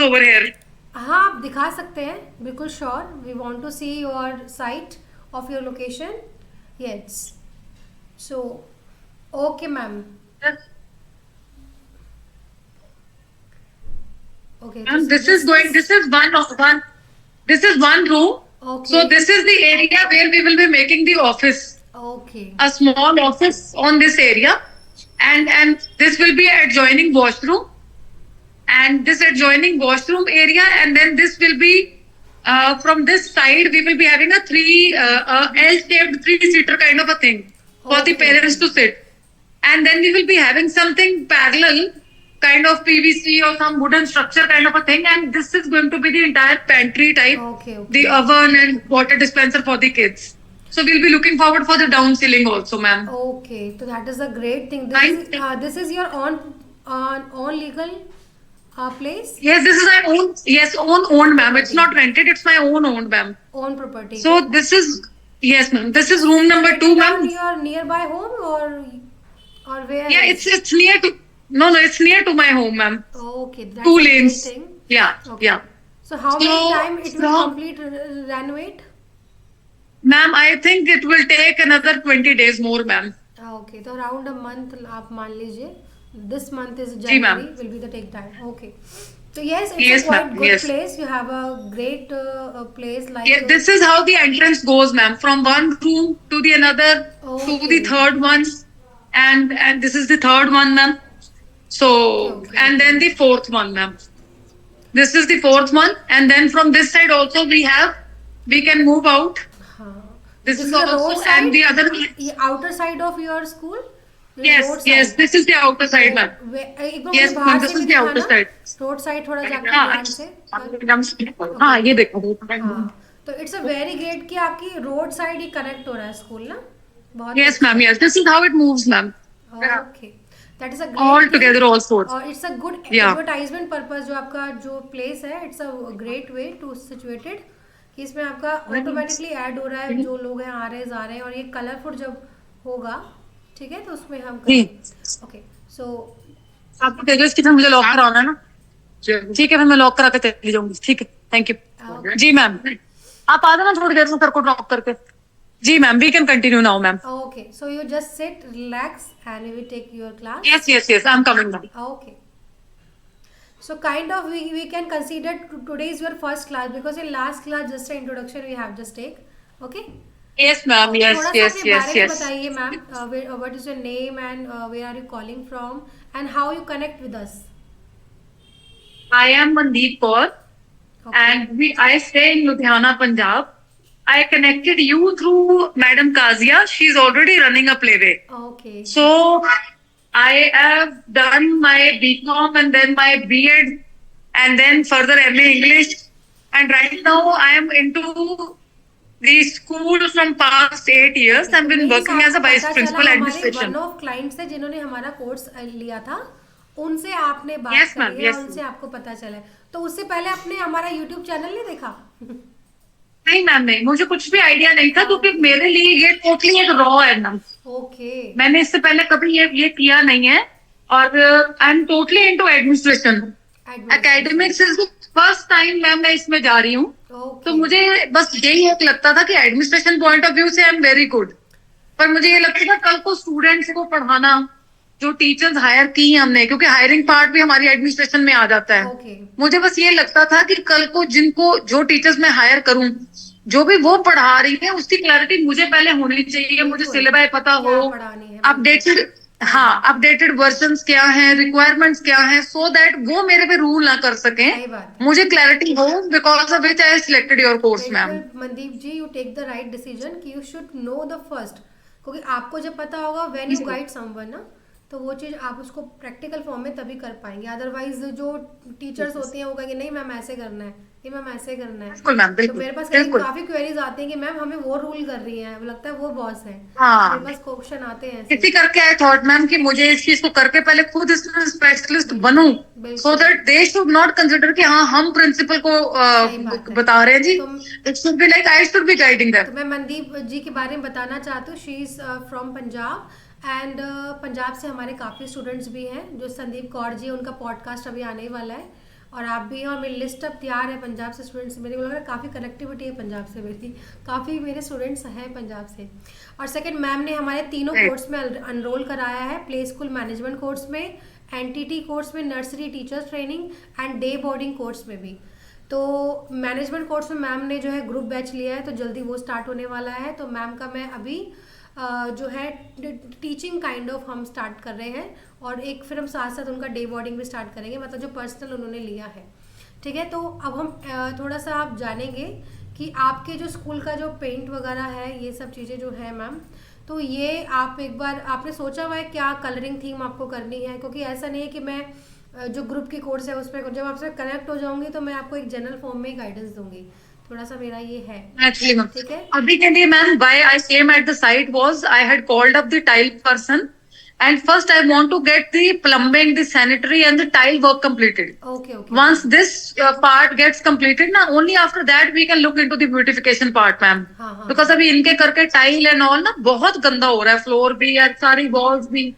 over here. हाँ, आप दिखा सकते हैं, बिल्कुल sure. We want to see your site of your location. Yes. So okay ma'am. Yes, okay तो ma'am, this is this going. Is This is one. This is one room. Okay. So this is the area where we will be making the office. Okay. A small office on this area, and this will be adjoining washroom, and this adjoining washroom area, and then this will be from this side we will be having a L-shaped three-seater kind of a thing for the okay. parents to sit, and then we will be having something parallel kind of PVC or some wooden structure kind of a thing, and this is going to be the entire pantry type, okay. the okay. oven and water dispenser for the kids. So we'll be looking forward for the down ceiling also, ma'am. Okay तो that is a great thing. Right? This is your on on legal place. Yes, this is my own. Yes, owned, ma'am. It's property. not rented. It's my owned, ma'am. Own property तो So this is yes, ma'am. This is it's room number two, situated on ma'am. Your near by home और where Yeah, is. it's near to. No, it's near to my home, ma'am. Okay, Two that's a great lanes. thing. Yeah, Okay. yeah. So how many So, time it will so, complete renovate? ma'am, I think it will take another 20 days more, ma'am. Okay, तो around a month आप मान लीजिए। This month is ji, January ma'am. will be the take time. Okay. So yes, it's a Yes, ma'am. quite good Yes. place. You have a great place like Yeah, this is how the entrance goes, ma'am. From one room to the another to the okay, third one, and this is the third one, ma'am. okay, So okay, and okay. then the fourth one, ma'am. This is the fourth one, and then from this side also we can move out. हाँ, तो This this is is the road also and side, the other. ये outer side of your school, Yes, road yes. side। This is the outer तो side, ma'am. एक बार मुझे Yes, ma'am. बाहर से This भी is the outer दिखाना, side. Road side थोड़ा जाके हाँ, ध्यान से पर। हाँ, ओके। ये देखो. हाँ, तो इट्स अ वेरी ग्रेट कि आपकी रोड साइड ही कनेक्ट हो रहा है स्कूल ना। बहुत ही Yes, अच्छा ma'am. है। Yes, this is how it moves, ma'am. Okay, that is a All great thing. together, all four. और it's a good Yeah. Advertisement purpose जो आपका जो प्लेस है, it's a great way to situated कि इसमें आपका automatically add हो रहा है, जो लोग हैं आ रहे हैं जा रहे हैं, और ये कलरफुल जब होगा, ठीक है, तो उसमें हम जी. करेंगे। ओके। सो आपको तेजस की फिर मुझे लॉक कराना है ना. ठीक है, फिर मैं लॉक करा के चली जाऊंगी. ठीक है, थैंक यू. Ji ma'am. आप आ जाना थोड़ी देर में सर को ड्रॉप करके. जी ma'am, we can continue now ma'am. okay, so you just sit, relax, and we will take your class. Yes yes yes, I am coming ma'am. Okay. So kind of we can consider today is your first class because in last class just an introduction we have just take. Okay. Yes ma'am, yes थोड़ा सा yes अपने yes बारे में yes. बताइए ma'am. What is your name and where are you calling from and how you connect with us. I am Mandeep Kaur okay. and I stay in Ludhiana, Punjab. I connected you through Madam Kazia. She's already running a playway. Okay. So I have done my BCom and then my B.Ed and then further MA English. And right now I am into the school from past 8 years. Okay, I've तो been मेरे working हिसाब as से a vice पता चला principal हमारे one administration. Of clients है जिन्होंने हमारा कोर्स लिया था, उनसे आपने बात Yes, ma'am. करी है और Yes. उनसे आपको पता चला है। तो उससे पहले आपने हमारा यूट्यूब चैनल नहीं देखा? नहीं मैम, नहीं, मुझे कुछ भी आइडिया नहीं था क्योंकि ओके। मेरे लिए ये टोटली एक रॉ है मैम. ओके। मैंने इससे पहले कभी ये किया नहीं है. और I am totally into administration. Administration. Academics is first time ma'am मैं इसमें जा रही हूँ. तो ओके। मुझे बस यही एक लगता था कि एडमिनिस्ट्रेशन पॉइंट ऑफ व्यू से आई एम वेरी गुड. पर मुझे ये लगता था कल को स्टूडेंट्स को पढ़ाना, जो टीचर्स हायर की हैं हमने, क्योंकि हायरिंग पार्ट भी हमारी एडमिनिस्ट्रेशन में आ जाता है. ओके। मुझे बस ये लगता था कि कल को जिनको जो टीचर्स मैं हायर करूं, जो भी वो पढ़ा रही है उसकी क्लैरिटी मुझे पहले होनी चाहिए. मुझे बिल्कुल, सिलेबस पता हो, क्या पढ़ानी है, बिल्कुल। अपडेटेड. सही हाँ, बात है। अपडेटेड वर्जन्स क्या हैं, रिक्वायरमेंट्स क्या हैं, सो दैट वो मेरे पे रूल ना कर सकें. सही बात है। मुझे क्लैरिटी हो, because of which I selected your course ma'am. बिल्कुल Mandeep ji, you take the right decision कि you should know the first, क्योंकि आपको जब पता होगा व्हेन यू गाइड समवन ना, तो वो चीज़ आप उसको प्रैक्टिकल फॉर्म में तभी कर पाएंगे। अदरवाइज जो टीचर्स होते हैं वो कहेंगे नहीं मैम ऐसे करना है, नहीं मैम ऐसे करना है। बिल्कुल मैम, तो बिल्कुल मेरे पास कई बिल्कुल. काफ़ी क्वेरीज आती हैं कि मैम हमें वो रूल कर रही है, वो लगता है वो बॉस है। मेरे हाँ, पास क्वेश्चन आते हैं ऐसे। इसी करके आई थॉट मैम कि मुझे इस चीज को करके पहले खुद इसमें स्पेशलिस्ट बनूं, सो बिल्कुल। That they should not consider कि हाँ हम प्रिंसिपल को सही बात है। बता रहे हैं जी. तो it should be like I should be guiding तो देम. मैं मनदीप जी के बारे में बताना चाहती हूँ। She is from Punjab and Punjab से हमारे काफ़ी स्टूडेंट्स भी हैं। जो संदीप कौर जी, उनका पॉडकास्ट अभी आने ही वाला है। और आप भी हैं, और मेरी लिस्ट अब तैयार है पंजाब से स्टूडेंट्स, मेरे को लग रहा है काफ़ी कनेक्टिविटी है पंजाब से मेरी, काफ़ी मेरे स्टूडेंट्स हैं पंजाब से। और सेकंड, मैम ने हमारे तीनों Right. कोर्स में अनरोल कराया है, प्ले स्कूल मैनेजमेंट कोर्स में, एनटीटी कोर्स में, nursery teachers training and day boarding course में भी। तो मैनेजमेंट कोर्स में मैम ने जो है ग्रुप बैच लिया है, तो जल्दी वो स्टार्ट होने वाला है। तो मैम का मैं अभी जो है टीचिंग काइंड ऑफ हम स्टार्ट कर रहे हैं, और एक फिर हम साथ साथ उनका डे बोर्डिंग भी स्टार्ट करेंगे, मतलब जो पर्सनल उन्होंने लिया है। ठीक है, तो अब हम थोड़ा सा आप जानेंगे कि आपके जो स्कूल का जो पेंट वगैरह है, ये सब चीज़ें जो है मैम, तो ये आप एक बार आपने सोचा हुआ है क्या कलरिंग थीम आपको करनी है? क्योंकि ऐसा नहीं है कि मैं जो ग्रुप की कोर्स है उसमें जब आपसे कनेक्ट हो जाऊंगी तो मैं आपको एक जनरल फॉर्म में ही गाइडेंस दूंगी, थोड़ा सा मेरा ये है। Actually, ma'am. ठीक है, अभी के लिए ma'am, why I came at the site was I had called up the tile person, and first I want to get the plumbing, the sanitary, and the tile work completed. Okay okay. Once this part gets completed, ना only after that we can look into the beautification part, ma'am. हाँ हाँ Because अभी इनके करके tile and all ना बहुत गंदा हो रहा है, floor भी और सारी walls भी.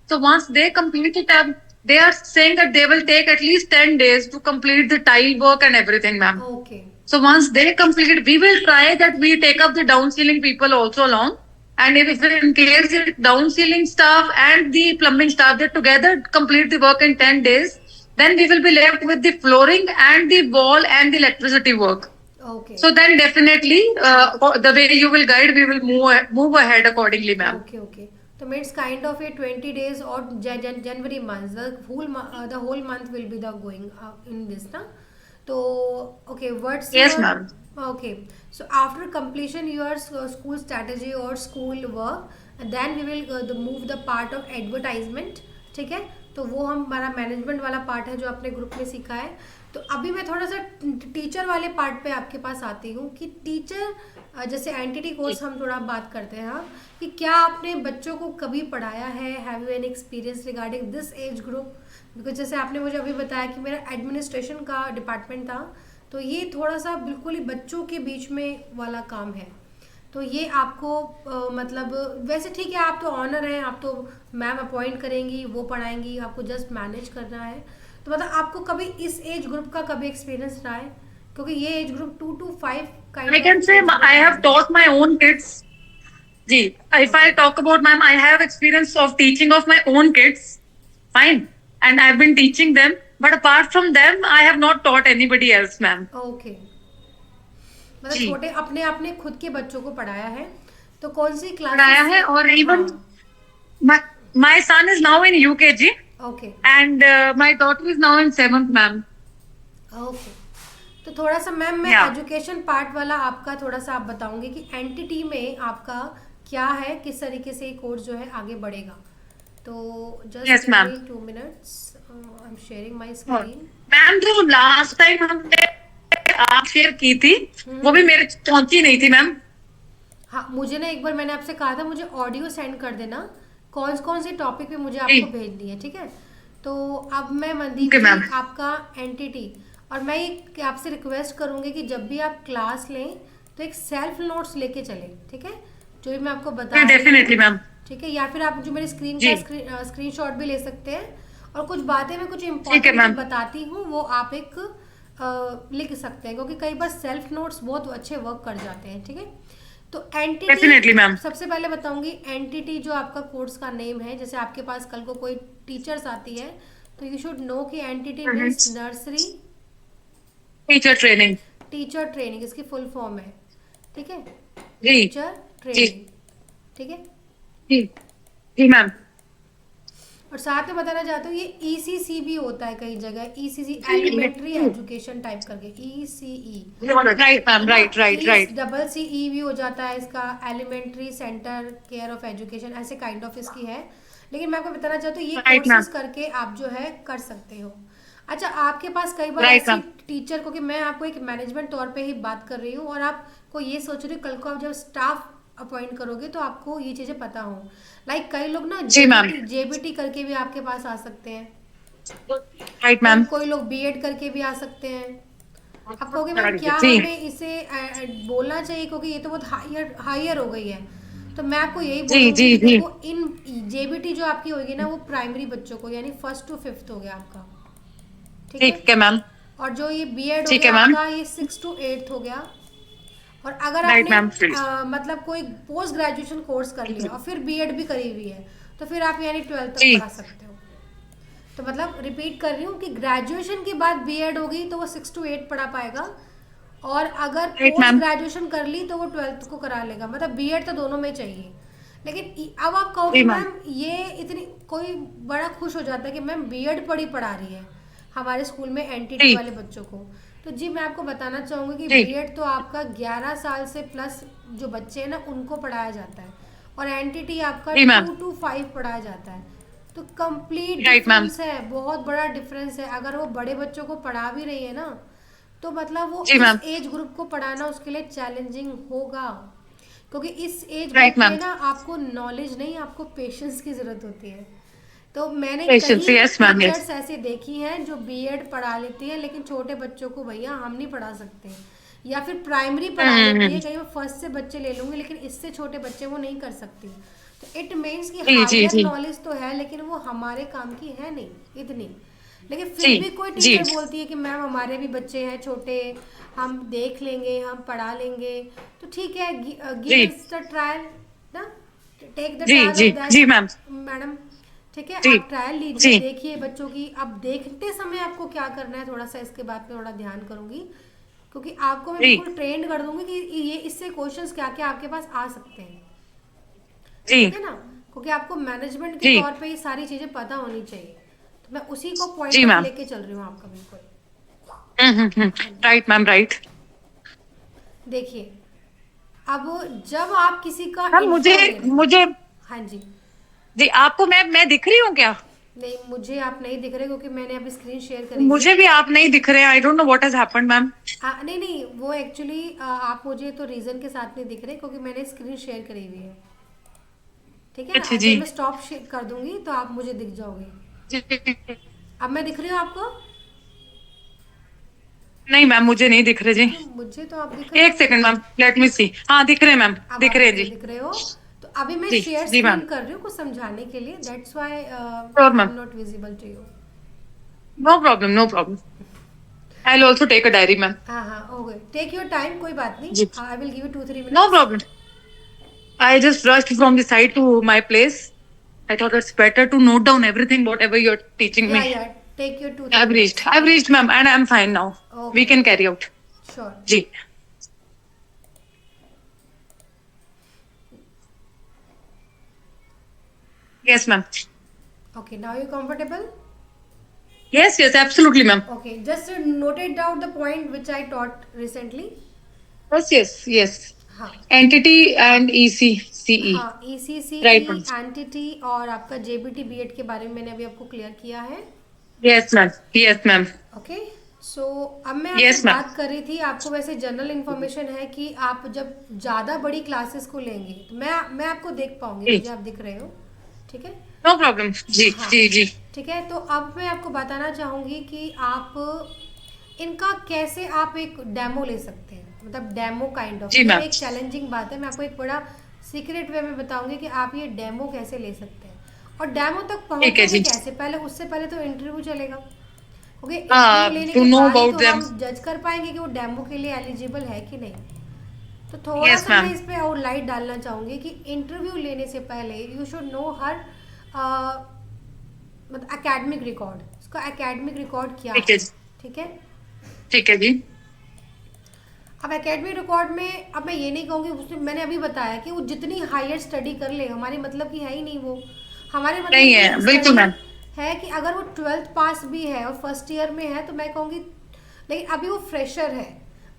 So once they complete it, they are saying that they will take at least 10 days to complete the tile work and everything, ma'am. Okay So once they complete it, we will try that we take up the down ceiling people also along. And if in case the down ceiling staff and the plumbing staff, they together complete the work in 10 days, then we will be left with the flooring and the wall and the electricity work. Okay So then definitely, the way you will guide, we will move ahead accordingly, ma'am. Okay okay. तो means kind of a 20 days और January month the whole month will be the going in this ना। तो okay, what's Yes, ma'am. okay, so after completion your school strategy or school work, then we will move the part of advertisement। ठीक है, तो वो हमारा management वाला part है जो आपने ग्रुप में सीखा है। तो अभी मैं थोड़ा सा टीचर वाले पार्ट पे आपके पास आती हूँ कि टीचर जैसे एंटिटी कोर्स हम थोड़ा बात करते हैं, हाँ, कि क्या आपने बच्चों को कभी पढ़ाया है? Have you any experience regarding this age group? Because जैसे आपने मुझे अभी बताया कि मेरा एडमिनिस्ट्रेशन का डिपार्टमेंट था, तो ये थोड़ा सा बिल्कुल ही बच्चों के बीच में वाला काम है। तो ये आपको मतलब वैसे ठीक है, आप तो ऑनर हैं, आप तो मैम अपॉइंट करेंगी, वो पढ़ाएंगी, आपको जस्ट मैनेज करना है। तो मतलब आपको कभी इस एज ग्रुप का कभी एक्सपीरियंस रहा है? क्योंकि ये age group 2 to 5 I can say I have taught my own kids. Ji, if I talk about, ma'am, I have experience of teaching of my own kids. Fine. And I've been teaching them. But apart from them, I have not taught anybody else, ma'am. Okay, मतलब जी। छोटे अपने आपने खुद के बच्चों को पढ़ाया है, तो कौन सी क्लास? पढ़ाया है, और even my son is now in UKG, okay and my daughter is now in 7th, ma'am. Okay. तो थोड़ा सा मैम मैं Yeah. एजुकेशन पार्ट वाला आपका थोड़ा सा आप बताऊंगी कि एंटिटी में आपका क्या है, किस तरीके से कोर्स जो है आगे बढ़ेगा। तो Yes, just ma'am. 2 minutes, I am sharing my screen. Ma'am, जो लास्ट टाइम हमने आप शेयर की थी, वो भी मेरे पहुंची नहीं थी, मैम. हाँ, मुझे ना एक बार मैंने आपसे कहा था मुझे ऑडियो सेंड कर देना, कौन कौन से टॉपिक पे मुझे जी। आपको भेजनी है। ठीक है, तो अब मैं मनदीप Okay, जी ma'am. आपका एंटिटी, और मैं एक आपसे रिक्वेस्ट करूंगी कि जब भी आप क्लास लें तो एक सेल्फ नोट्स लेके चलें। ठीक है, जो भी मैं आपको बता रही हूँ। Definitely, ma'am. ठीक है, या फिर आप जो मेरी स्क्रीन जी। का स्क्रीनशॉट भी ले सकते हैं, और कुछ बातें मैं कुछ ठीक है, इम्पोर्टेंट मैम. बताती हूँ वो आप एक लिख सकते हैं, क्योंकि कई बार सेल्फ नोट्स बहुत अच्छे वर्क कर जाते हैं। ठीक है, तो एंटिटी Definitely, ma'am. सबसे पहले बताऊंगी, एंटिटी जो आपका कोर्स का नेम है, जैसे आपके पास कल को कोई टीचर्स आती है तो यू शुड नो कि entity means nursery teacher training. Teacher training, इसकी फुल फॉर्म है। ठीक है, जी. Teacher training. ठीक है, जी. जी, मैम. और साथ में बताना चाहती हूँ ये ईसीसी भी होता है कई जगह, ईसीसी एलिमेंट्री एजुकेशन टाइप करके, ECE right, ma'am. Right. Double CE भी हो जाता है इसका, elementary centre care of education, ऐसे काइंड ऑफ इसकी है। लेकिन मैं आपको बताना चाहती हूँ ये Right, कोर्सेज ma'am. करके आप जो है कर सकते हो। अच्छा, आपके पास कई बार Right, ऐसी ma'am. टीचर को, कि मैं आपको एक मैनेजमेंट तौर पे ही बात कर रही हूँ, और आपको ये सोच रही हूँ कल को आप जब स्टाफ अपॉइंट करोगे तो आपको ये चीजें पता हो। लाइक कई लोग ना जी, ma'am. जेबीटी करके भी आपके पास आ सकते हैं, राइट, मैम. कोई लोग बीएड करके भी आ सकते हैं। आप कहोगे मैम क्या जी. हमें इसे बोलना चाहिए, क्योंकि ये तो बहुत हायर हो गई है। तो मैं आपको यही जी, बोलूंगी जी, कि जी. देखो, इन जेबीटी जो आपकी होगी ना वो प्राइमरी बच्चों को, यानी 1st to 5th हो गया आपका। ठीक है, ठीक है, मैम. और जो ये बीएड हो ठीक गया है मैम। आपका, ये 6 to 8 हो गया। और अगर राइट आपने मैम। मतलब कोई पोस्ट ग्रेजुएशन कोर्स कर लिया और फिर बीएड भी करी हुई है, तो फिर आप यानी 12th तक जी। पढ़ा सकते हो। तो मतलब रिपीट कर रही हूँ कि ग्रेजुएशन के बाद बीएड होगी तो वो 6 to 8 पढ़ा पाएगा, और अगर राइट पोस्ट मैम। ग्रेजुएशन कर ली तो वो 12th को करा लेगा। मतलब बीएड तो दोनों में चाहिए। लेकिन अब आप कहो जी कि मैम। मैम ये इतनी, कोई बड़ा खुश हो जाता है कि मैम बीएड पढ़ा रही है हमारे स्कूल में एनटीटी जी। वाले बच्चों को। तो जी मैं आपको बताना चाहूँगी कि जी। बीएड तो आपका 11 साल से प्लस जो बच्चे हैं ना उनको पढ़ाया जाता है, और एनटीटी आपका जी मैम। 2 to 5 पढ़ाया जाता है। तो कंप्लीट राइट मैम। डिफरेंस है, बहुत बड़ा डिफरेंस है। अगर वो बड़े बच्चों को पढ़ा भी रही है ना, तो मतलब वो जी इस मैम। एज ग्रुप को पढ़ाना उसके लिए चैलेंजिंग होगा, क्योंकि इस एज राइट ग्रुप मैम। में ना आपको नॉलेज नहीं, आपको पेशेंस की ज़रूरत होती है। तो मैंने पेशेंस, कई यस मैम, यस। टीचर्स ऐसे देखी हैं जो बीएड पढ़ा लेती हैं, लेकिन छोटे बच्चों को भैया हम नहीं पढ़ा सकते, या फिर प्राइमरी पढ़ा लेती है, हम्म। कहीं मैं फर्स्ट से बच्चे ले लूँगी लेकिन इससे छोटे बच्चे वो नहीं कर सकती। तो इट मीन्स कि जी जी हायर जी। नॉलेज तो है लेकिन वो हमारे काम की है नहीं इतनी। लेकिन जी फिर भी कोई जी। टीचर बोलती है कि मैम हमारे भी बच्चे हैं छोटे, हम देख लेंगे, हम पढ़ा लेंगे, तो ठीक है, गिव जी इट्स द ट्रायल ना, टेक द जी। ट्रायल जी ऑफ दैट जी मैम। मैडम। ठीक है, जी आप ट्रायल लीजिए, जी। देखिए बच्चों की। अब देखते समय आपको क्या करना है, थोड़ा सा इसके बाद में थोड़ा ध्यान करूंगी, क्योंकि आपको मैं जी बिल्कुल ट्रेंड कर दूंगी कि ये इससे क्वेश्चंस क्या क्या आपके पास आ सकते हैं। जी ठीक है ना, क्योंकि आपको मैनेजमेंट के जी। तौर पे ये सारी चीज़ें पता होनी चाहिए। तो मैं उसी को पॉइंट जी ऑफ मैम। लेके चल रही हूँ आपका, बिल्कुल। हाँ जी। Right ma'am, right. देखिए, अब जब आप किसी का मैम मुझे इंट्रो ले रहे हैं। मुझे हाँ जी। जी, आपको मैं दिख रही हूँ क्या? नहीं, मुझे आप नहीं दिख रहे क्योंकि मैंने अभी स्क्रीन शेयर करी हुई मुझे है। भी आप नहीं दिख रहे। I don't know what has happened ma'am. नहीं नहीं, वो एक्चुअली आप मुझे तो रीज़न के साथ नहीं दिख रहे क्योंकि मैंने स्क्रीन शेयर करी हुई है। ठीक है अच्छा ना, जी। जब मैं स्टॉप कर दूंगी तो आप मुझे दिख जाओगे। जी। अब मैं दिख रही हूँ आपको? नहीं मैम, मुझे नहीं दिख रहे जी। क्यों, मुझे तो आप दिख रहे एक हो। सेकंड मैम, लेट मी सी। हाँ, दिख रहे हैं मैम, अब दिख आप रहे हैं मुझे जी। दिख रहे हो। तो अभी मैं जी शेयर जी मैम। स्क्रीन कर रही हूँ कुछ समझाने के लिए, that's why sure I ma'am. Am not visible to you. No problem, no problem. I will also take a diary ma'am. हाँ हाँ, हो गए, टेक योर टाइम, कोई बात नहीं। जी। I will give you 2-3 No minutes. problem. I just rushed from the site to my place. I thought it's better to note down everything, whatever you're teaching या me. Take your two three I've reached. Minutes I've reached, ma'am, and I'm fine now. We okay, can carry out. Sure. Ji. Yes, ma'am. Okay, now you comfortable? Yes, yes, absolutely, ma'am. Okay, just noted down the point which I taught recently. Yes, yes, yes. हाँ Entity and ECCE. हाँ, ECCE Right, ma'am. Entity और आपका JBT BEd के बारे में मैंने अभी आपको क्लियर किया है। Yes, ma'am. Yes, ma'am. Okay, सो अब मैं आपसे Yes, ma'am. बात कर रही थी, आपको वैसे जनरल इन्फॉर्मेशन है कि आप जब ज़्यादा बड़ी क्लासेस को लेंगे तो मैं आपको देख पाऊंगी, जी. मुझे आप दिख रहे हो। ठीक है। No problem. जी, हाँ जी, जी. ठीक है, तो अब मैं आपको बताना चाहूँगी कि आप इनका कैसे आप एक डेमो ले सकते हैं, मतलब डेमो काइंड ऑफ, जी, ये मैम. एक चैलेंजिंग बात है। मैं आपको एक बड़ा सीक्रेट वे में बताऊंगी कि आप ये डेमो कैसे ले सकते हैं, और डेमो तक ठीक है पहुंचोगे जी. कैसे। पहले, उससे पहले तो इंटरव्यू चलेगा, क्योंकि इंटरव्यू हाँ, लेने to के know बाद ही about तो them. हम जज कर पाएंगे कि वो डेमो के लिए एलिजिबल है कि नहीं। तो थोड़ा Yes, सा मैं ma'am. इस पे और लाइट डालना चाहूँगी कि इंटरव्यू लेने से पहले यू शुड नो हर मतलब एकेडमिक रिकॉर्ड, उसका एकेडमिक रिकॉर्ड क्या ठीक है। है जी. ठीक है। ठीक है जी. अब एकेडमिक रिकॉर्ड में, अब मैं ये नहीं कहूँगी, उसमें मैंने अभी बताया कि वो जितनी हायर स्टडी कर ले, हमारे मतलब की है ही नहीं वो। हमारे मतलब नहीं की है, बिल्कुल स्टडी मैम. है कि अगर वो 12th पास भी है और फर्स्ट ईयर में है तो मैं कहूँगी, लेकिन अभी वो फ्रेशर है।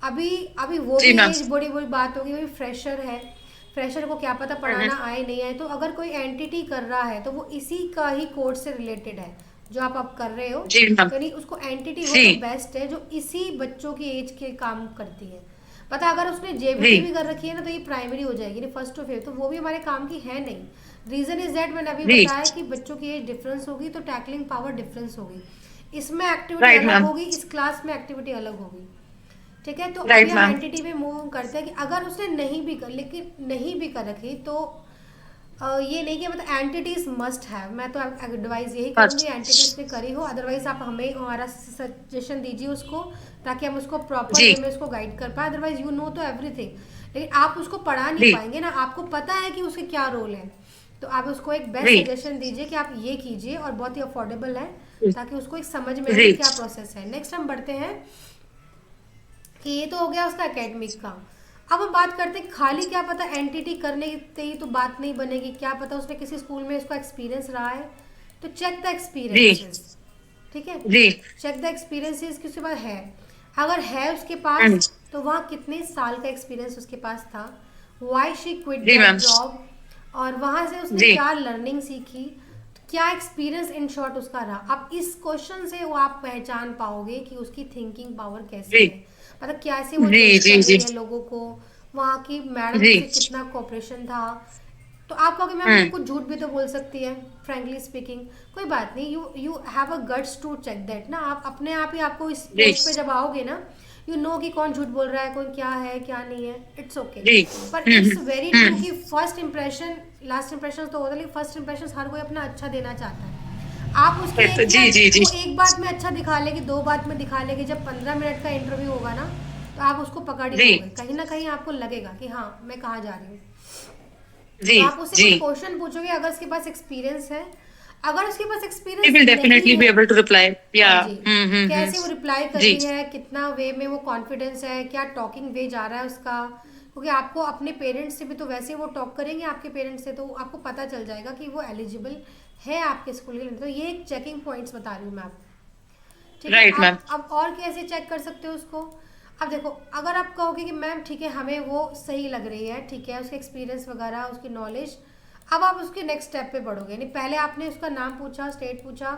अभी अभी वो जी भी मैम. एज बड़ी बड़ी बात होगी, वो फ्रेशर है। फ्रेशर को क्या पता पढ़ाना आए नहीं आए, तो अगर कोई एंटिटी कर रहा है तो वो इसी का ही कोर्स से रिलेटेड है जो आप कर रहे हो। जी मैम. यानी उसको एंटिटी वो जी. तो बेस्ट है जो इसी बच्चों की एज के काम करती है। पता, अगर उसने जेबीटी जी. भी कर रखी है ना तो ये प्राइमरी हो जाएगी, नहीं फर्स्ट टू फिफ्थ, तो वो भी हमारे काम की है नहीं। रीजन इज दैट, मैंने अभी जी. बताया कि बच्चों की एज डिफरेंस होगी तो टैकलिंग पावर डिफरेंस होगी, इसमें एक्टिविटी राइट अलग मैम. होगी, इस क्लास में एक्टिविटी अलग होगी। ठीक है, तो अभी राइट हम मैम. एंटिटी में मूव करते हैं कि अगर उसने नहीं भी कर रखी तो ये नहीं कि मतलब एंटिटीज मस्ट हैव, मैं तो एडवाइस यही First. करूँगी एंटिटीज ने करी हो, अदरवाइज आप हमें हमारा सजेशन दीजिए उसको, ताकि हम उसको प्रॉपर जी वे में उसको गाइड कर पाए। अदरवाइज यू नो तो एवरीथिंग, लेकिन आप उसको पढ़ा नहीं जी पाएंगे ना, आपको पता है कि उसके क्या रोल है, तो आप उसको एक बेस्ट जी सजेशन दीजिए कि आप ये कीजिए, और बहुत ही अफोर्डेबल है, ताकि उसको एक समझ में आए जी कि क्या प्रोसेस है। नेक्स्ट हम बढ़ते हैं कि ये तो हो गया उसका एकेडमिक का। अब हम बात करते हैं खाली क्या पता एंटिटी करने से ही तो बात नहीं बनेगी, क्या पता उसने किसी स्कूल में उसका एक्सपीरियंस रहा है, तो चेक द जी एक्सपीरियंसेस। ठीक है, जी चेक द एक्सपीरियंसेस कि उसके पास है, अगर है उसके हम्म, पास तो वहाँ कितने साल का एक्सपीरियंस उसके पास था, वाई शी क्विट जी दैट मैम जॉब, और वहाँ से उसने जी क्या लर्निंग सीखी, क्या एक्सपीरियंस इन शॉर्ट उसका रहा। अब इस क्वेश्चन से वो आप पहचान पाओगे कि उसकी थिंकिंग पावर कैसी जी है, मतलब कैसे वो जी जज जी कर जी रही है लोगों को, वहाँ की मैडम जी से कितना कोऑपरेशन था। तो आप कहोगे मैम ये हम्म, कुछ झूठ भी तो बोल सकती है, फ्रेंकली स्पीकिंग, कोई बात नहीं, you have a guts to check that ना, आप अपने आप ही आपको इस जी पोस्ट पे जब आओगे ना, यू नो कि कौन झूठ बोल रहा है, कौन क्या है क्या नहीं है, इट्स ओके। जी पर hmm, it's hmm, very true hmm, कि फर्स्ट इंप्रेशन लास्ट इंप्रेशन तो होता है, लेकिन फर्स्ट इंप्रेशन हर कोई अपना अच्छा देना चाहता है। आप उसकी एक या जी जी जी वो एक बात में अच्छा दिखा लेगी, दो बात में दिखा लेगी, जब 15 मिनट का इंटरव्यू होगा ना, तो आप उसको पकड़ ही जी लोगे, कहीं ना कहीं आपको लगेगा कि हाँ मैं कहाँ जा रही हूँ। जी तो आप उससे जी कुछ क्वेश्चन पूछोगे, अगर उसके पास एक्सपीरियंस है, अगर उसके पास he एक्सपीरियंस will नहीं definitely है, be able to reply हाँ yeah जी, कैसे वो रिप्लाई कर जी रही है, कितना वे में वो कॉन्फिडेंस है, क्या टॉकिंग वे जा रहा है उसका, क्योंकि आपको अपने पेरेंट्स से भी तो वैसे वो टॉक करेंगे आपके पेरेंट्स से, तो आपको पता चल जाएगा कि वो एलिजिबल है आपके स्कूल के लिए। तो ये एक चेकिंग पॉइंट्स बता रही हूँ मैं आपको। ठीक है, राइट मैम अब और कैसे चेक कर सकते हो उसको। अब देखो, अगर आप कहोगे कि मैम ठीक है हमें वो सही लग रही है, ठीक है उसके एक्सपीरियंस वगैरह उसकी नॉलेज, अब आप उसके नेक्स्ट स्टेप पे बढ़ोगे, यानी पहले आपने उसका नाम पूछा, स्टेट पूछा,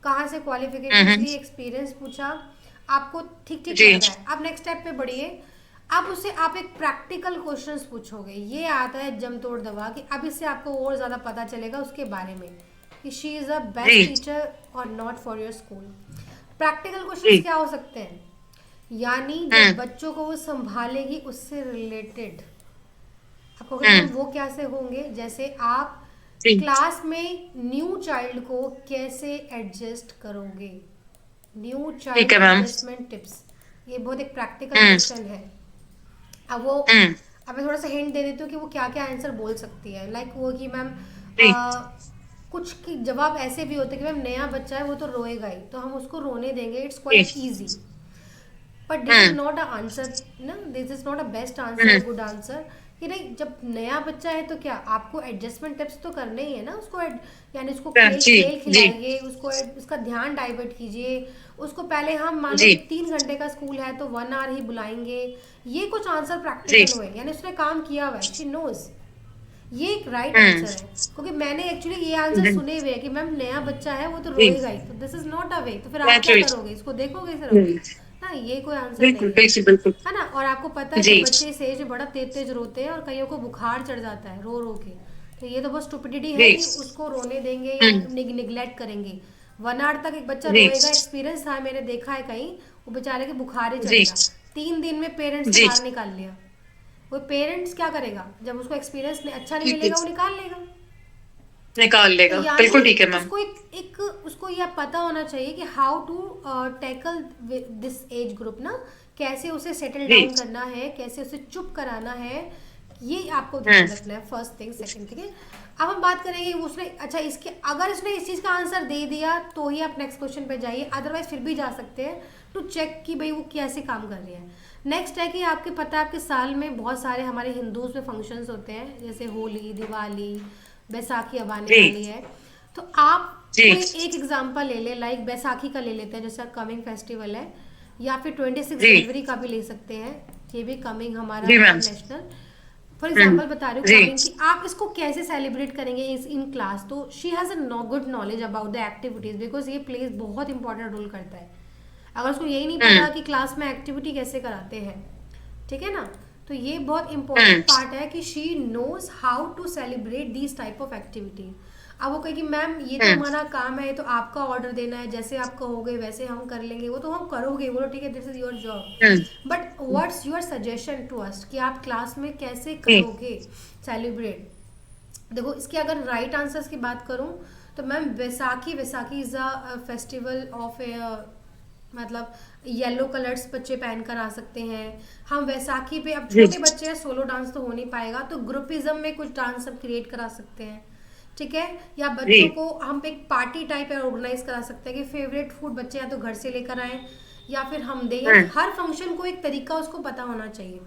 कहाँ से क्वालिफिकेशन हम्म, की, एक्सपीरियंस पूछा, आपको ठीक ठीक जी लग रहा है। अब नेक्स्ट स्टेप पे बढ़िए, अब उससे आप एक प्रैक्टिकल क्वेश्चंस पूछोगे, ये आता है जम तोड़ दबा कि अब इससे आपको और ज़्यादा पता चलेगा उसके बारे में कि शी इज़ अ जी बेस्ट टीचर और not for your school. Practical questions जी क्या हो सकते हैं, यानी जब हम्म बच्चों को वो संभालेगी उससे रिलेटेड, आप कहोगे मैम हम्म वो कैसे होंगे, जैसे आप जी क्लास में न्यू चाइल्ड को कैसे एडजस्ट करोगे, न्यू ठीक चाइल्ड है मैम एडजस्टमेंट टिप्स, ये बहुत एक प्रैक्टिकल हम्म क्वेश्चन है। अब वो, हम्म अब मैं थोड़ा सा हिंट दे देती हूँ कि वो क्या क्या आंसर बोल सकती है, लाइक वो कि मैम जी कुछ की जवाब ऐसे भी होते हैं कि मैम नया बच्चा है वो तो रोएगा ही, तो हम उसको रोने देंगे, इट्स जी quite easy, but this is hmm not a answer ना, this is not a best answer, hmm good answer, कि नहीं जब नया बच्चा है तो क्या आपको एडजस्टमेंट टिप्स तो करने ही है ना उसको, यानी उसको खेल जी खेल जी खिलाइए, उसको उसका ध्यान डाइवर्ट कीजिए, उसको पहले हम मान लो जी 3 घंटे का स्कूल है तो 1 आवर ही बुलाएंगे, ये कुछ आंसर जी प्रैक्टिकल हुए, यानी उसने काम किया हुआ है, शी नोज, ये एक राइट हम्म आंसर है, क्योंकि मैंने एक्चुअली ये आंसर जी सुने हुए हैं कि मैम नया बच्चा है वो तो जी रोएगा ही, तो दिस इज नॉट अ वे, तो फिर आप क्या naturally, करोगे, इसको देखोगे हम्म, सिर्फ ना, ये कोई आंसर बिल्कुल नहीं है, बिल्कुल बिल्कुल है ना। और आपको पता है कि जी बच्चे इस एज में बड़ा तेज तेज रोते हैं, और कईयों को बुखार चढ़ जाता है रो रो के, तो ये तो बहुत स्टुपिडिटी है जी कि उसको रोने देंगे या हम्म निगलेक्ट करेंगे। 1 आवर तक एक बच्चा जी रोएगा, एक्सपीरियंस था मैंने देखा है कहीं, वो बेचारे के बुखार ही चढ़ जी गया, 3 दिन में पेरेंट्स ने जी बाहर निकाल लिया। वो पेरेंट्स क्या करेगा, जब उसको एक्सपीरियंस अच्छा नहीं ठीक है मिलेगा वो निकाल लेगा। निकाल तो लेगा यानी बिल्कुल ठीक है मैम उसको एक उसको यह पता होना चाहिए कि how to tackle this age group ना, कैसे उसे सेटल जी डाउन करना है, कैसे उसे चुप कराना है, ये आपको ध्यान हम्म रखना है, फर्स्ट थिंग। सेकंड, ठीक है, अब हम बात करेंगे उसने, अच्छा इसके अगर इसने इस चीज़ का आंसर दे दिया तो ही आप नेक्स्ट क्वेश्चन पे जाइए, अदरवाइज फिर भी जा सकते हैं टू चेक कि भाई वो कैसे काम कर रही है। नेक्स्ट है कि आपके पता है आपके साल में बहुत सारे हमारे हिंदूज में फंक्शंस होते हैं, जैसे होली, दिवाली, बैसाखी अब आने जी वाली है, तो आप जी कोई एक एग्जांपल ले ले, लाइक बैसाखी का ले लेते हैं जैसा कमिंग फेस्टिवल है, या फिर 26 जी जनवरी का भी ले सकते हैं, ये भी कमिंग हमारा जी है मैम नेशनल, फॉर एग्जाम्पल बता रही हूँ जी कमिंग की, आप इसको कैसे सेलिब्रेट करेंगे इस इन क्लास, तो she has a good knowledge about the activities, because ये प्लेस बहुत इंपॉर्टेंट रोल करता है। अगर उसको यही नहीं पता कि क्लास में एक्टिविटी कैसे कराते हैं, ठीक है ना, तो ये बहुत इंपॉर्टेंट पार्ट है कि she knows how to celebrate this type of activity. अब वो कहे कि मैम ये तो हमारा काम है, तो आपका ऑर्डर देना है, जैसे आप कहोगे वैसे हम कर लेंगे, वो तो हम करोगे, बोलो ठीक है this is your job, but what's your suggestion to us कि आप क्लास में कैसे जी करोगे सेलिब्रेट, देखो इसके अगर राइट आंसर्स की बात करूं तो ma'am Vaisakhi Vaisakhi is a festival of मतलब येलो कलर्स बच्चे पहन कर आ सकते हैं। हम वैसाखी पे, अब जी छोटे बच्चे हैं सोलो डांस तो हो नहीं पाएगा, तो ग्रुपिज्म में कुछ डांस हम क्रिएट करा सकते हैं, ठीक है। या जी बच्चों को हम एक पार्टी टाइप ऑर्गेनाइज करा सकते हैं कि फेवरेट फूड बच्चे या तो घर से लेकर आए या फिर हम दें, या हम्म, हर फंक्शन को एक तरीका उसको पता होना चाहिए।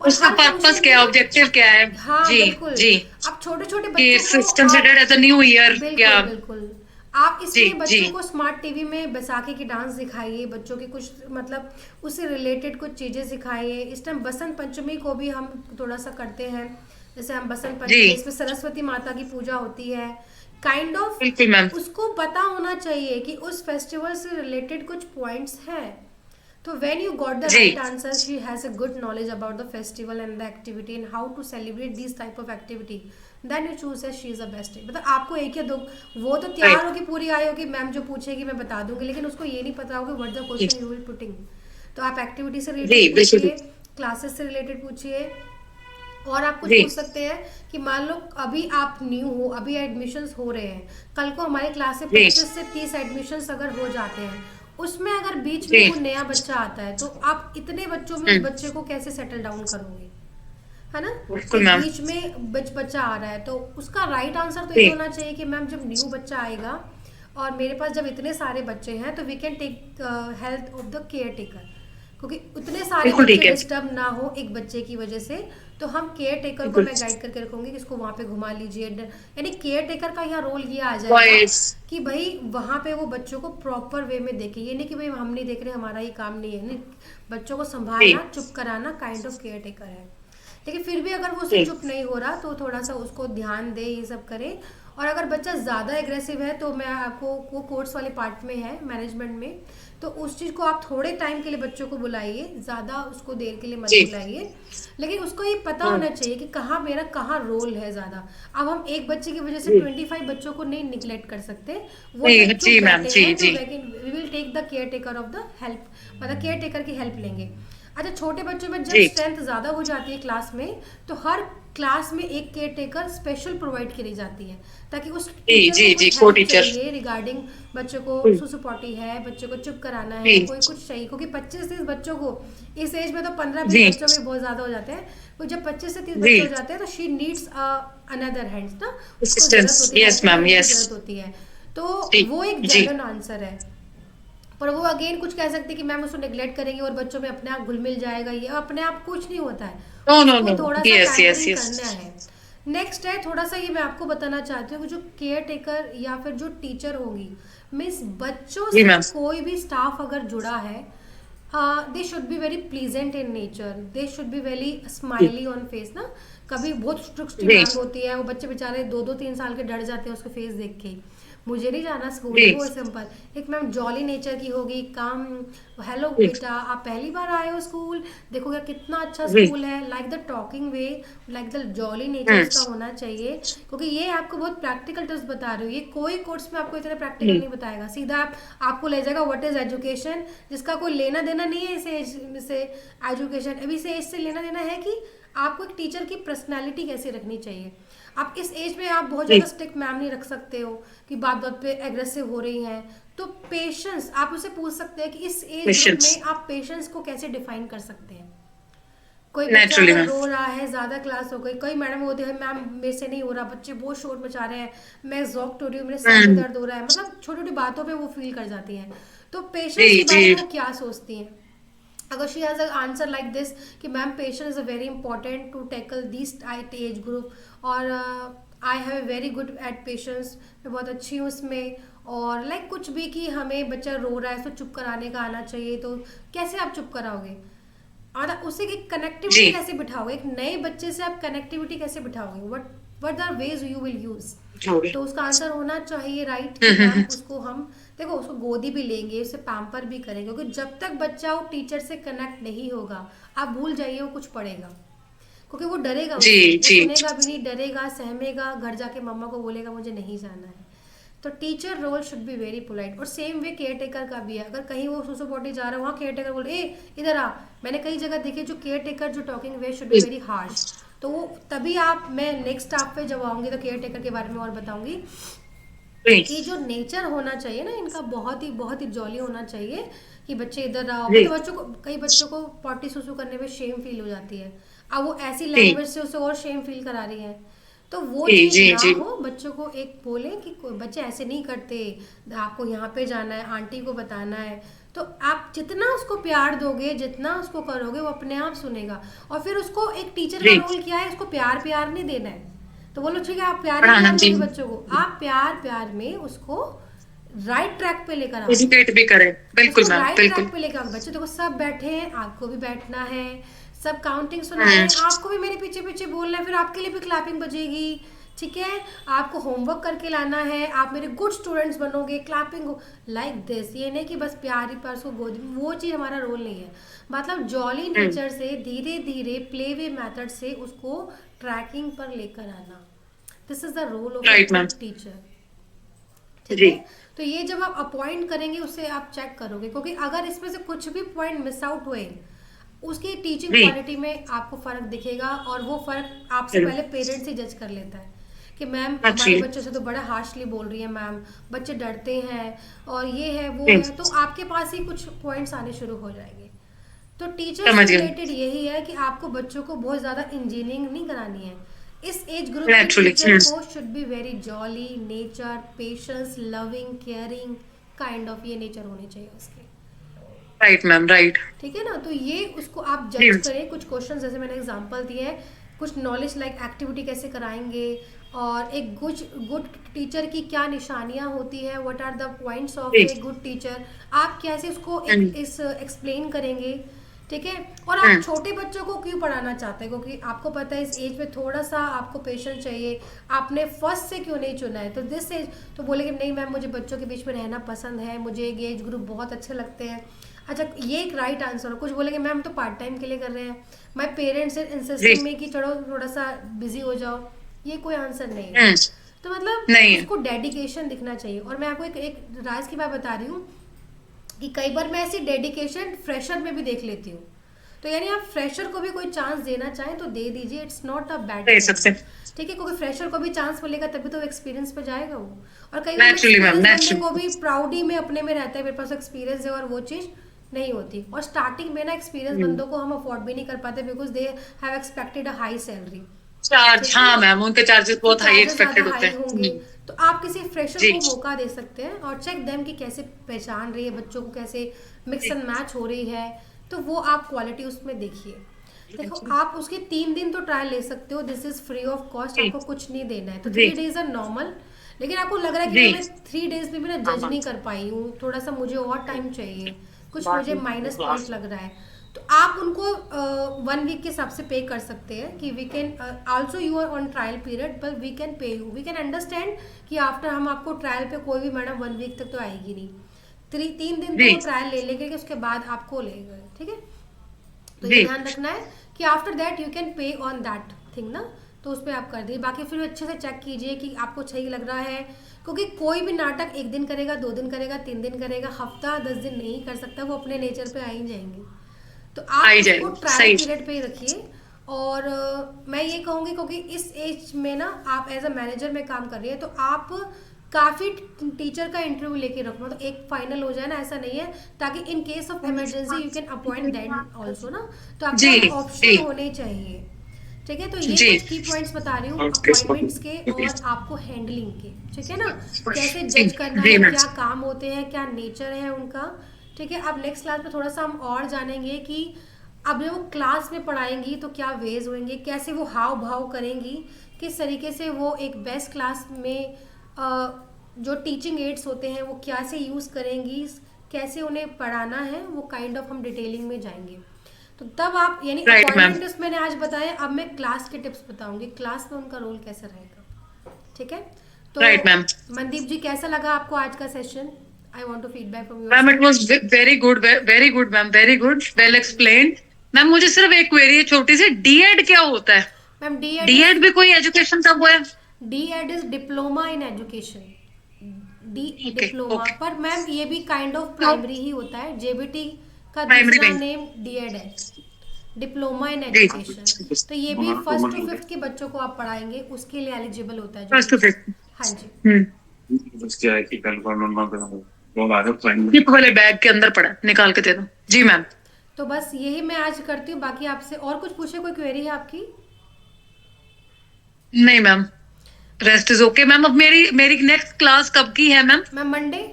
और उसका हर पर्पस फंक्शन में क्या है, ना, ऑब्जेक्टिव क्या है? हाँ जी बिल्कुल, जी, आप छोटे छोटे कि बच्चों इट्स को कंसिडर्ड आप, एज अ न्यू ईयर या? बिल्कुल बिल्कुल, आप जी इसलिए जी बच्चों को स्मार्ट टीवी में बैसाखी की डांस दिखाइए, बच्चों की कुछ मतलब उससे रिलेटेड कुछ चीज़ें सिखाइए। इस टाइम बसंत पंचमी को भी हम थोड़ा सा करते हैं, जैसे हम बसंत जी, पंचमी इसमें सरस्वती माता की पूजा होती है, काइंड ऑफ बिल्कुल मैम। उसको पता होना चाहिए कि उस फेस्टिवल से रिलेटेड कुछ पॉइंट्स हैं। तो when you got the ji right answer, she has a good knowledge about the festival and the activity and how to celebrate these type of activity. Then you choose as she is the best. मतलब आपको एक या दो, वो तो तैयार right, होगी पूरी आई होगी मैम जो पूछेगी मैं बता दूंगी, लेकिन उसको ये नहीं पता होगा व्हाट द जी क्वेश्चन यू विल पुटिंग। तो आप एक्टिविटी से जी, रिलेटेड बिल्कुल पूछिए, बिल्कुल। क्लासेस से रिलेटेड पूछिए, और आप कुछ जी पूछ सकते हैं कि मान लो अभी आप न्यू हो, अभी एडमिशन्स हो रहे हैं, कल को हमारी क्लास से जी 25 से 30 एडमिशन्स अगर हो जाते हैं, उसमें अगर बीच में जी, कोई नया बच्चा आता है तो आप इतने बच्चों में उस हम्म, बच्चे को कैसे सेटल डाउन करोगे, है ना। बिल्कुल एक मैम। बीच में बच्चा आ रहा है तो उसका राइट आंसर तो ये जी होना चाहिए कि मैम जब न्यू बच्चा आएगा और मेरे पास जब इतने सारे बच्चे हैं तो we can take health of the caretaker, क्योंकि उतने सारे बिल्कुल बच्चे ठीक है, डिस्टर्ब ना हो एक बच्चे की वजह से, तो हम केयर टेकर को बिल्कुल। मैं गाइड करके रखूंगी कि इसको वहाँ पे घुमा लीजिए। यानी केयर टेकर का यहाँ रोल ये आ जाएगा वॉइस। कि भाई वहाँ पे वो बच्चों को प्रॉपर वे में देखे, ये नहीं कि भाई हम नहीं देख रहे हमारा ये काम नहीं है, नहीं, बच्चों को जी संभालना चुप कराना काइंड ऑफ केयर टेकर है। लेकिन फिर भी अगर वो उससे जी चुप नहीं हो रहा तो थोड़ा सा उसको ध्यान दे, ये सब करे। और अगर बच्चा ज़्यादा एग्रेसिव है तो मैं आपको, वो कोर्स वाले पार्ट में है मैनेजमेंट में, तो उस चीज़ को आप थोड़े टाइम के लिए बच्चों को बुलाइए, ज़्यादा उसको देर के लिए मत जी, बुलाइए, लेकिन उसको ये पता हाँ होना चाहिए कि कहाँ मेरा कहाँ रोल है ज़्यादा। अब हम एक बच्चे की वजह से जी 25 बच्चों को नहीं निगलेक्ट कर सकते, वो जी जब चुप जी मैम, बैठे जी हैं तो जी we will take the caretaker of the help, मतलब केयर टेकर की हेल्प लेंगे। अच्छा छोटे बच्चों में जब जी स्ट्रेंथ ज़्यादा हो जाती है क्लास में, तो हर क्लास में एक केयर टेकर स्पेशल प्रोवाइड करी जाती है, ताकि उस जी टीचर को जी जी, कुछ को हेल्प टीचर। चाहिए रिगार्डिंग बच्चों को जी सुसुपॉटी है, बच्चों को चुप कराना है, जी कोई कुछ चाहिए, क्योंकि 25-30 बच्चों को इस एज में तो 15-20 जी बच्चों में बहुत ज़्यादा हो जाते हैं, तो जब 25 से 30 जी, बच्चे हो जाते हैं तो शी नीड्स अनदर हैंड्स ना, उसको ज़रूरत असिस्टेंस, होती है, यस हेल्पिंग मैम, हैंड की यस। ज़रूरत होती है। तो जी वो एक जी, जनरल आंसर है, पर वो अगेन कुछ कह सकते हैं कि मैम उसको नेग्लेक्ट करेंगे और बच्चों में अपने आप घुल मिल जाएगा, ये अपने आप कुछ नहीं होता है, नो नो उसको नो, थोड़ा सा यस यस पैम्परिंग यस। करना है। नेक्स्ट है थोड़ा सा, ये मैं आपको बताना चाहती हूँ कि जो केयर टेकर या फिर जो टीचर होगी, मीन्स बच्चों जी से मैम। कोई भी स्टाफ अगर जुड़ा है, they should be very pleasant in nature, they should be very जी स्माइली ऑन फेस ना। कभी बहुत स्ट्रिक्ट जी मैम होती है, वो बच्चे बेचारे 2-2 3 साल के डर जाते हैं उसके फेस देख के ही, मुझे नहीं जाना स्कूल, जी वो सिंपल। एक मैम जॉली नेचर की होगी, काम, हेलो जी बेटा आप पहली बार आए हो स्कूल, देखो यार कितना अच्छा जी, स्कूल है, like the talking way, like the jolly nature hmm, उसका होना चाहिए, क्योंकि ये आपको बहुत प्रैक्टिकल टिप्स बता रही हूँ, ये कोई कोर्स में आपको इतना प्रैक्टिकल जी नहीं बताएगा, सीधा आपको ले जाएगा व्हाट इज एजुकेशन, जिसका कोई लेना देना नहीं है इस एज से, एजुकेशन अभी से एज से लेना देना है कि आपको एक टीचर की पर्सनैलिटी कैसे रखनी चाहिए। आप इस एज में आप बहुत जी, ज़्यादा स्ट्रिक्ट मैम नहीं रख सकते हो कि बात बात पे एग्रेसिव हो रही हैं, तो पेशेंस आप उससे पूछ सकते हैं कि इस एज ग्रुप पेशेंस, में आप पेशेंस को कैसे डिफाइन कर सकते हैं। कोई बच्चा नेचुरली अगर मैम। रो रहा है, ज़्यादा क्लास हो गई, कई मैडम होते हैं मैम मेरे से नहीं हो रहा, बच्चे बहुत शोर मचा रहे हैं, मैं एग्जॉस्ट हो रही हूँ, मेरे सर में हम्म, दर्द हो रहा है, मतलब छोटी छोटी बातों पे वो फील कर जाती हैं, तो जी पेशेंस के जी बारे में वो क्या सोचती हैं। अगर she has a answer like this कि ma'am patience is a very important to tackle this age group, और I have a very good at patience, मैं बहुत अच्छी हूँ उसमें, और लाइक कुछ भी कि हमें बच्चा रो रहा है तो चुप कराने का आना चाहिए, तो कैसे आप चुप कराओगे, और उसे एक जी कनेक्टिविटी कैसे बिठाओगे, एक नए बच्चे से आप कनेक्टिविटी कैसे बिठाओगे, what are ways you will use. जोड़े, तो उसका आंसर होना चाहिए राइट कि मैम उसको हम, देखो उसको गोदी भी लेंगे, उसे पैम्पर भी करेंगे, क्योंकि जब तक बच्चा वो टीचर से कनेक्ट नहीं होगा, आप भूल जाइए वो कुछ पढ़ेगा, क्योंकि वो डरेगा जी उससे, वो जी सुनेगा भी नहीं, डरेगा, सहमेगा, घर जाके मम्मा को बोलेगा मुझे नहीं जाना है। तो teacher role should be very polite. और सेम वे केयर टेकर का भी है। अगर कहीं वो सुसु पोटी जा रहा है, वहाँ केयर टेकर बोल ए इधर आ, मैंने कई जगह देखे जो केयर टेकर जो talking way should be very harsh. तो वो तभी आप, मैं नेक्स्ट आप पे जब आऊंगी तो केयर टेकर के बारे में और बताऊंगी कि जो नेचर होना चाहिए ना इनका बहुत ही जॉली होना चाहिए कि बच्चे इधर आओ। जी। तो बच्चों को, कई बच्चों को पॉटी सुसु करने में शेम फील हो जाती है, अब वो ऐसी जी लैंग्वेज से उसे और शेम फील करा रही है। तो वो जी चीज जी ना जी हो, बच्चों को एक बोले कि बच्चे ऐसे नहीं करते, आपको यहाँ पे जाना है, आंटी को बताना है। तो आप जितना उसको प्यार दोगे, जितना उसको करोगे, वो अपने आप सुनेगा। और फिर उसको एक टीचर का जी रोल क्या है, उसको प्यार प्यार नहीं देना है। तो बोलो ठीक है, आप प्यार ही पढ़ाना प्यार जी, दोगे बच्चों को, आप प्यार प्यार में उसको राइट ट्रैक पे लेकर आओ। एजुकेट भी करें, बिल्कुल उसको मैम राइट बिल्कुल। ट्रैक पे लेकर आओ। बच्चे देखो सब बैठे हैं, आपको भी बैठना है, सब काउंटिंग सुना रहे हम्म, हैं, आपको भी मेरे पीछे पीछे बोलना है, फिर आपके लिए भी क्लैपिंग बजेगी। ठीक है, आपको होमवर्क करके लाना है, आप मेरे गुड स्टूडेंट्स बनोगे, क्लैपिंग लाइक दिस। ये नहीं कि बस प्यार ही प्यार उसको गोद में, वो चीज़ हमारा रोल नहीं है। मतलब जॉली हम्म, नेचर से धीरे धीरे प्ले वे मैथड से उसको ट्रैकिंग पर लेकर आना। This is the role of right a ma'am. Teacher. ठीक जी है, तो ये जब आप अपॉइंट करेंगे उससे आप चेक करोगे, क्योंकि अगर इसमें से कुछ भी पॉइंट मिस आउट हुए, उसकी टीचिंग जी क्वालिटी में आपको फर्क दिखेगा। और वो फर्क आपसे पहले पेरेंट्स ही जज कर लेता है कि मैम हमारे एक्चुअली बच्चों से तो बड़ा हार्शली बोल रही है मैम, बच्चे डरते हैं और ये है वो जी, है। तो आपके पास ही कुछ पॉइंट्स आने शुरू हो जाएंगे। तो टीचर से समझ गया रिलेटेड यही है कि आपको बच्चों को बहुत ज़्यादा इंजीनियरिंग नहीं करानी है। इस एज ग्रुप के नेचुरली। टीचर को should be very jolly nature, patience, loving, caring kind of, ये नेचर होने चाहिए उसके। Right ma'am right. ठीक है ना, तो ये उसको आप जी जज करें। कुछ क्वेश्चन जैसे मैंने एग्जांपल दिए हैं, कुछ नॉलेज लाइक एक्टिविटी कैसे कराएंगे, और एक गुड टीचर की क्या निशानियां होती है, what are the points of जी ए गुड टीचर, आप कैसे उसको हम्म, एक इस एक्सप्लेन करेंगे। ठीक है, और आप हम्म, छोटे बच्चों को क्यों पढ़ाना चाहते हैं, क्योंकि आपको पता है इस एज में थोड़ा सा आपको पेशेंस चाहिए। आपने फर्स्ट से क्यों नहीं चुना है, तो दिस एज तो बोलेंगे नहीं मैम मुझे बच्चों के बीच में रहना पसंद है, मुझे एक एज ग्रुप बहुत अच्छे लगते हैं। अच्छा, ये एक राइट आंसर हो। कुछ बोलेंगे मैम तो पार्ट टाइम के लिए कर रहे हैं, माई पेरेंट्स इज जी इंसिस्टिंग में कि चलो थोड़ा सा बिजी हो जाओ, ये कोई आंसर नहीं है। हम्म, तो मतलब नहीं है। उसको डेडिकेशन दिखना चाहिए। और मैं आपको एक राज की बात बता रही हूँ कि कई बार मैं ऐसी डेडिकेशन फ्रेशर में भी देख लेती हूँ। तो यानी आप फ्रेशर को भी कोई चांस देना चाहें तो दे दीजिए, it's not a bad they thing. सकते, ठीक है, क्योंकि फ्रेशर को भी चांस मिलेगा तभी तो एक्सपीरियंस पे जाएगा वो। और कई बार नेचुरली मैम एक्सपीरियंस बंदे को भी नेचुरली। प्राउडी में अपने में रहता है, मेरे पास एक्सपीरियंस है, और वो चीज़ नहीं होती। और स्टार्टिंग में ना एक्सपीरियंस बंदों को हम अफोर्ड भी नहीं कर पाते, because they have expected a high salary. Charge, ठीक है हाँ ना, मैम उनके चार्जेस तो बहुत हाई चार्जेस ज़्यादा एक्सपेक्टेड होते हाई हैं। होंगे। तो आप किसी फ्रेशर जी को मौका दे सकते हैं और चेक देम कि कैसे पहचान रही है बच्चों को, कैसे मिक्स एंड मैच हो रही है। तो वो आप क्वालिटी उसमें देखिए। देखो, आप उसके 3 दिन तो ट्रायल ले सकते हो, this is free of cost, जी आपको कुछ नहीं देना है। तो जी 3 days आर नॉर्मल। लेकिन आपको लग रहा है कि जी नहीं, मैं 3 days में भी ना जज नहीं कर पाई हूँ, थोड़ा सा मुझे और टाइम चाहिए, कुछ मुझे माइनस पॉइंट लग रहा है, तो आप उनको 1 week के हिसाब से पे कर सकते हैं कि we can also you are on trial period but we can pay you, we can understand कि आफ्टर हम आपको ट्रायल पे कोई भी मैडम 1 week तक तो आएगी नहीं, 3 दिन जी तो ट्रायल ले लेंगे कि उसके बाद आपको लेंगे। ठीक है, तो ये जी ध्यान रखना है कि after that you can pay on that thing ना, तो उस पर आप कर दीजिए। बाकी फिर अच्छे से चेक कीजिए कि आपको सही लग रहा है, क्योंकि कोई भी नाटक 1 दिन करेगा, 2 दिन करेगा, 3 दिन करेगा, हफ्ता 10 दिन नहीं कर सकता, वो अपने नेचर पे आ ही जाएंगे। तो आ आप ही उसको जाएगा, ट्रायल सही। पीरियड पे ही रखिए। और मैं ये कहूँगी क्योंकि इस एज में ना आप एज अ मैनेजर में काम कर रही है, तो आप काफ़ी टीचर का इंटरव्यू लेके रखना, तो एक फाइनल हो जाए ना, ऐसा नहीं है, ताकि in case of emergency you can appoint then also ना, तो आपके जी पास जी ऑप्शन होने चाहिए। ठीक है, तो ये जी कुछ की पॉइंट्स बता रही हूँ अपॉइंटमेंट्स के और आपको हैंडलिंग के। ठीक है ना, कैसे जज करना जी है, मैम। क्या काम होते हैं, क्या नेचर है उनका। ठीक है, अब नेक्स्ट क्लास में थोड़ा सा हम और जानेंगे कि अब जब वो क्लास में पढ़ाएंगी तो क्या वेज होंगे, कैसे वो हाव भाव करेंगी, किस तरीके से वो एक बेस्ट क्लास में जो टीचिंग एड्स होते हैं वो कैसे यूज़ करेंगी, कैसे उन्हें पढ़ाना है, वो काइंड ऑफ हम डिटेलिंग में जाएंगे। तो तब आप यानी राइट मैम। अपॉइंटमेंट मैंने आज बताया, अब मैं क्लास के टिप्स बताऊंगी, क्लास में उनका रोल कैसे रहेगा। ठीक है, तो राइट मैम। मनदीप जी कैसा लगा आपको आज का session? I want to feedback from ma'am your. It was very good ma'am, very good, well explained. Ma'am मुझे सिर्फ एक क्वेरी है छोटी सी, डीएड क्या होता है? मैम डी एड डीएड भी कोई एजुकेशन का वो है? D Ed is diploma in education. Diploma okay. पर मैम ये भी काइंड ऑफ प्राइमरी ही होता है, जेबीटी का Primary दूसरा में। नेम डीएड है, डिप्लोमा इन जी। एजुकेशन। तो ये भी फर्स्ट टू फिफ्थ के बच्चों को आप पढ़ाएंगे, उसके लिए एलिजिबल होता है जो First to टीचर। fifth। हाँ जी। जिप वाले बैग के अंदर पड़ा है, निकाल के दे दो। जी मैम। तो बस यही मैं आज करती हूँ, बाकी आपसे और कुछ पूछे, कोई क्वेरी है आपकी? नहीं ma'am, rest is okay ma'am. अब मेरी मेरी नेक्स्ट क्लास कब की है मैम? Ma'am Monday.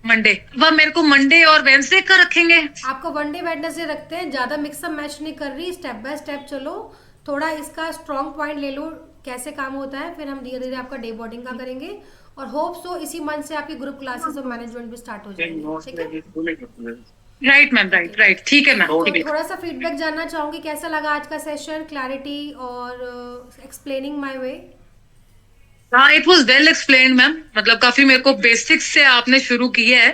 मंडे। वह मेरे को मंडे और वेंसडे का रखेंगे? आपको वनडे वेडनेसडे रखते हैं, ज़्यादा मिक्सअप मैच नहीं कर रही, स्टेप बाय स्टेप चलो, थोड़ा इसका स्ट्रॉन्ग पॉइंट ले लो कैसे काम होता है, फिर हम धीरे धीरे आपका डे बोर्डिंग का करेंगे। और होप सो इसी मंथ से आपकी ग्रुप क्लासेस और मैनेजमेंट भी स्टार्ट हो जाएंगे, ठीक है? राइट मैम, राइट राइट, ठीक है मैम। तो थोड़ा सा फीडबैक जानना चाहूंगी, कैसा लगा आज का सेशन, क्लैरिटी और एक्सप्लेनिंग माय वे? हाँ, it was well explained ma'am. मतलब काफी मेरे को बेसिक्स से आपने शुरू किया है,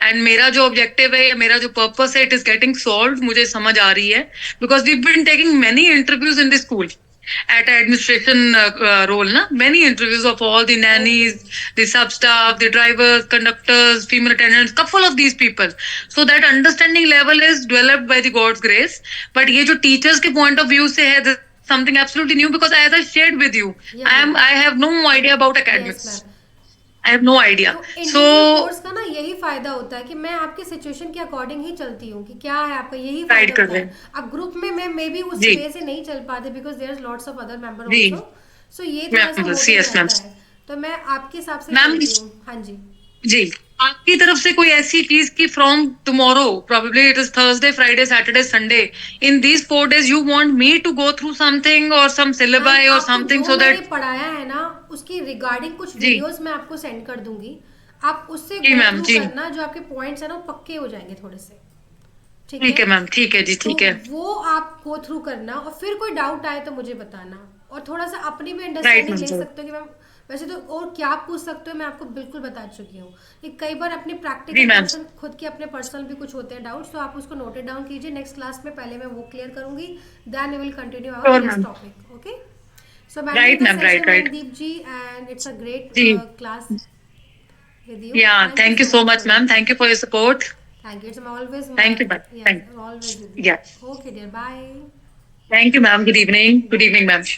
एंड मेरा जो ऑब्जेक्टिव है या मेरा जो पर्पस है, इट इज गेटिंग सॉल्व, मुझे समझ आ रही है। Because we been taking many interviews in the school at administration role, na, many interviews of all the nannies, the sub staff, the drivers, conductors, female attendants, couple of these people, so that understanding level is developed by the God's grace. But ये जो teachers के point of view से है, this is something absolutely new, because as I shared with you, Yeah. I have no idea about Yes, academics. ma'am. I have no idea. तो So individual course का ना यही फायदा होता है कि मैं आपकी सिचुएशन के अकॉर्डिंग ही चलती हूँ कि क्या है आपका, यही Guide फायदा कर होता रहे है। अब ग्रुप में मैं मे बी उस जी। वे से नहीं चल पाते, because there lots of other member जी। आल्सो, सो ये थोड़ा सा Members, मोटिव yes, ma'am. रहता है, तो मैं आपके हिसाब से Ma'am, चलती हूँ। हाँ जी। जी, आपकी तरफ से कोई ऐसी चीज की from tomorrow, probably it is Thursday, Friday, Saturday, Sunday, in these 4 days you want me to go through something और सम सिलेबस और आपको समथिंग, जो सो मैंने दैट पढ़ाया है ना, उसकी रिगार्डिंग कुछ जी। वीडियोस मैं आपको सेंड कर दूंगी, आप उससे जी गो मैम, थ्रू जी। करना, जो आपके पॉइंट्स है ना वो पक्के हो जाएंगे थोड़े से, ठीक है मैम, ठीक है जी, ठीक है। तो वो आप गो थ्रू करना, और फिर कोई डाउट आए तो मुझे बताना, और थोड़ा सा अपनी भी Right, अंडरस्टैंडिंग ma'am, ले sure. सकते हो कि मैम वैसे तो और क्या पूछ सकते हो, मैं आपको बिल्कुल बता चुकी हूँ कि कई बार अपनी जी, प्रैक्टिकल ma'am. क्वेश्चन खुद के अपने पर्सनल भी कुछ होते हैं डाउट्स, तो आप उसको नोटेड डाउन कीजिए, नेक्स्ट क्लास में पहले मैं वो क्लियर करूंगी, then we will continue Sure, our next ma'am. Topic, okay? So Right, ma'am, right, right. Mandeep ji, and it's a great जी। class with you. Yeah, thank you so much, for ma'am. your- Thank you for your support. Thank you. It's always Thank you, my, ma'am. yes, Thank always with you. Yeah. Okay, dear. Bye. Thank you, ma'am. Good evening. Good evening, ma'am.